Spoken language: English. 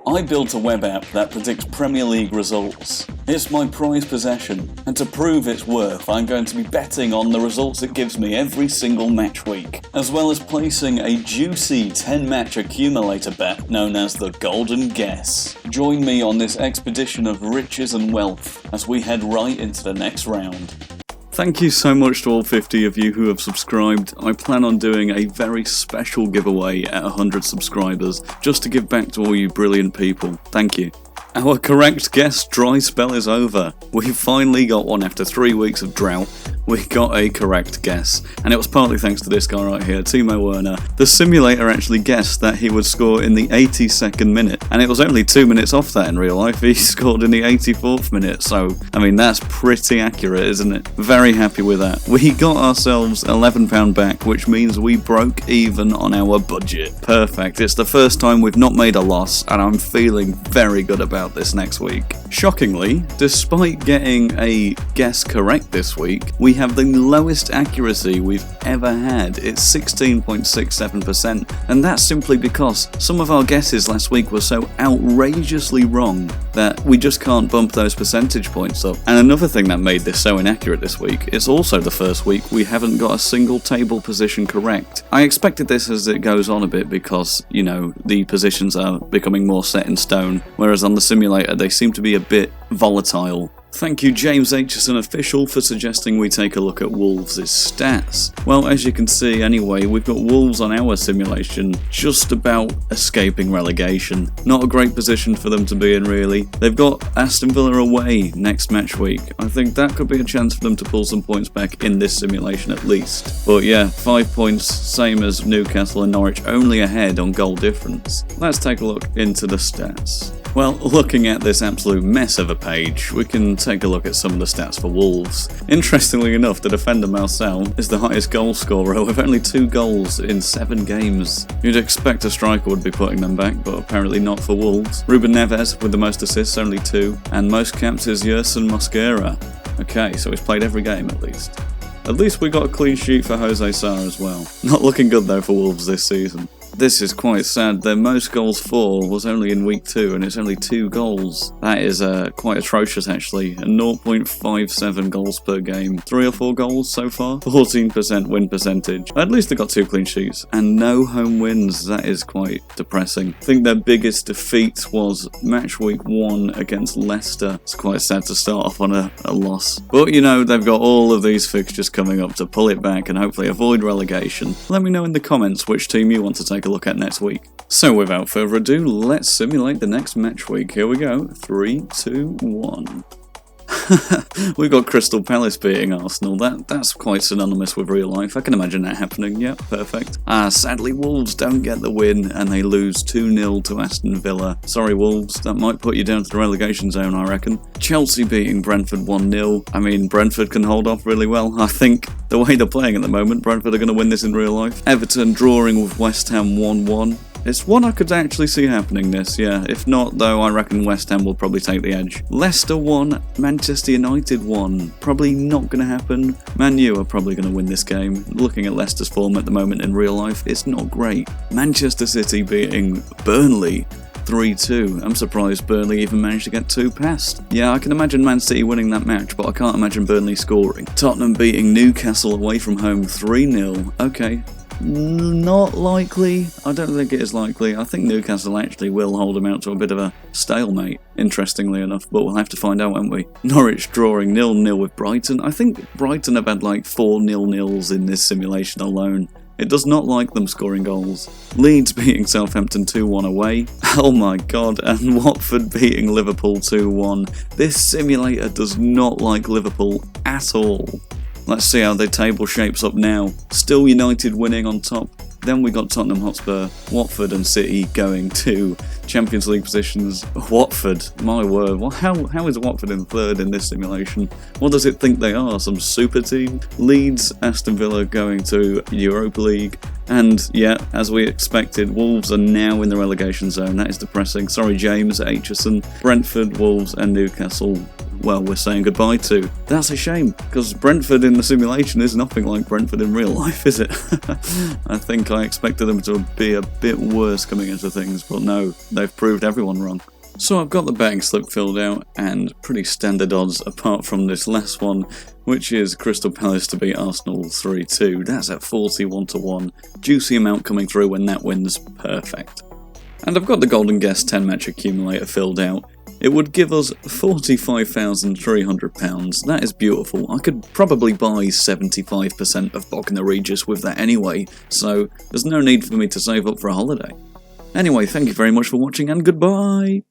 I built a web app that predicts Premier League results. It's my prized possession, and to prove its worth, I'm going to be betting on the results it gives me every single match week, as well as placing a juicy 10-match accumulator bet known as the Golden Guess. Join me on this expedition of riches and wealth as we head right into the next round. Thank you so much to all 50 of you who have subscribed. I plan on doing a very special giveaway at 100 subscribers, just to give back to all you brilliant people. Thank you. Our correct guess dry spell is over. We finally got one after 3 weeks of drought. We got a correct guess, and it was partly thanks to this guy right here, Timo Werner. The simulator actually guessed that he would score in the 82nd minute, and it was only 2 minutes off that in real life. He scored in the 84th minute, so, I mean, that's pretty accurate, isn't it? Very happy with that. We got ourselves £11 back, which means we broke even on our budget. Perfect. It's the first time we've not made a loss, and I'm feeling very good about this next week. Shockingly, despite getting a guess correct this week, we have the lowest accuracy we've ever had. It's 16.67%, and that's simply because some of our guesses last week were so outrageously wrong that we just can't bump those percentage points up. And another thing that made this so inaccurate this week, it's also the first week we haven't got a single table position correct. I expected this as it goes on a bit because, you know, the positions are becoming more set in stone, whereas on the simulator they seem to be a bit volatile. Thank you James Aitchison Official for suggesting we take a look at Wolves' stats. Well, as you can see anyway, we've got Wolves on our simulation just about escaping relegation. Not a great position for them to be in really. They've got Aston Villa away next match week. I think that could be a chance for them to pull some points back in this simulation at least. But yeah, 5 points, same as Newcastle and Norwich, only ahead on goal difference. Let's take a look into the stats. Well, looking at this absolute mess of a page, we can take a look at some of the stats for Wolves. Interestingly enough, the defender Marcel is the highest goal scorer with only 2 goals in 7 games. You'd expect a striker would be putting them back, but apparently not for Wolves. Ruben Neves with the most assists, only 2, and most caps is Yerson Mosquera. Okay, so he's played every game at least. At least we got a clean sheet for Jose Sarr as well. Not looking good though for Wolves this season. This is quite sad. Their most goals for was only in week 2 and it's only 2 goals. That is quite atrocious actually. A 0.57 goals per game. 3 or 4 goals so far. 14% win percentage. At least they got 2 clean sheets. And no home wins. That is quite depressing. I think their biggest defeat was match week 1 against Leicester. It's quite sad to start off on a loss. But you know, they've got all of these fixtures coming up to pull it back and hopefully avoid relegation. Let me know in the comments which team you want to take a look at next week. So without further ado, let's simulate the next match week. Here we go. 3, 2, 1. We've got Crystal Palace beating Arsenal. That's quite synonymous with real life. I can imagine that happening. Yep, perfect. Sadly, Wolves don't get the win and they lose 2-0 to Aston Villa. Sorry, Wolves. That might put you down to the relegation zone, I reckon. Chelsea beating Brentford 1-0. I mean, Brentford can hold off really well. I think the way they're playing at the moment, Brentford are going to win this in real life. Everton drawing with West Ham 1-1. It's one I could actually see happening this, yeah. If not, though, I reckon West Ham will probably take the edge. Leicester 1, Manchester United 1. Probably not going to happen. Man U are probably going to win this game. Looking at Leicester's form at the moment in real life, it's not great. Manchester City beating Burnley 3-2. I'm surprised Burnley even managed to get 2 past. Yeah, I can imagine Man City winning that match, but I can't imagine Burnley scoring. Tottenham beating Newcastle away from home 3-0. Okay. Not likely. I don't think it is likely. I think Newcastle actually will hold them out to a bit of a stalemate, interestingly enough, but we'll have to find out, won't we? Norwich drawing 0-0 with Brighton. I think Brighton have had like 4 0-0s in this simulation alone. It does not like them scoring goals. Leeds beating Southampton 2-1 away. Oh my god, and Watford beating Liverpool 2-1. This simulator does not like Liverpool at all. Let's see how the table shapes up now. Still United winning on top. Then we got Tottenham Hotspur, Watford and City going to Champions League positions. Watford, my word. Well, how is Watford in 3rd in this simulation? What does it think they are? Some super team? Leeds, Aston Villa going to Europa League. And yeah, as we expected, Wolves are now in the relegation zone. That is depressing. Sorry, James Aitchison. Brentford, Wolves and Newcastle well, we're saying goodbye to. That's a shame, because Brentford in the simulation is nothing like Brentford in real life, is it? I think I expected them to be a bit worse coming into things, but no, they've proved everyone wrong. So I've got the betting slip filled out, and pretty standard odds apart from this last one, which is Crystal Palace to beat Arsenal 3-2. That's at 41-1. Juicy amount coming through when that wins. Perfect. And I've got the Golden Guess 10 match accumulator filled out. It would give us £45,300. That is beautiful. I could probably buy 75% of Bognor Regis with that anyway, so there's no need for me to save up for a holiday. Anyway, thank you very much for watching, and goodbye!